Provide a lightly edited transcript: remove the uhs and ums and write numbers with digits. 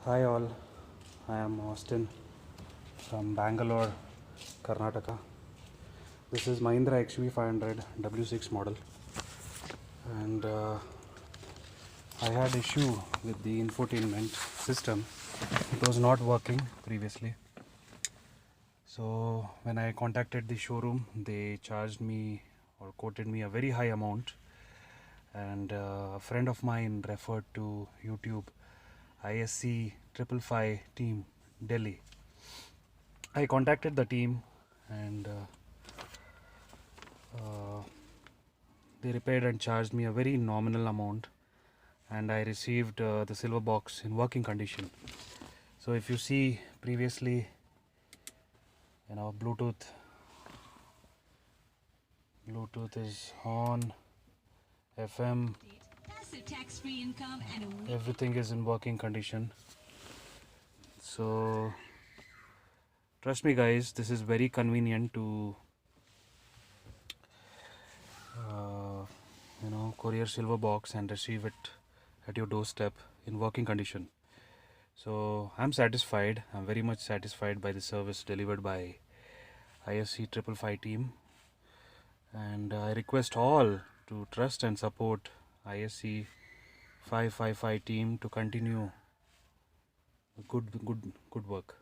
Hi all, I am Austin from Bangalore, Karnataka. This is Mahindra XUV 500 W6 model, and I had issue with the infotainment system. It was not working previously. So when I contacted the showroom, they charged me or quoted me a very high amount, and a friend of mine referred to YouTube ISC 555 team Delhi. I contacted the team, and they repaired and charged me a very nominal amount, and I received the silver box in working condition. So if you see previously, Bluetooth is on, FM, everything is in working condition. So trust me guys, this is very convenient to courier silver box and receive it at your doorstep in working condition. So I'm satisfied. I'm very much satisfied by the service delivered by ISC 555 team, and I request all to trust and support ISC 555 team to continue good work.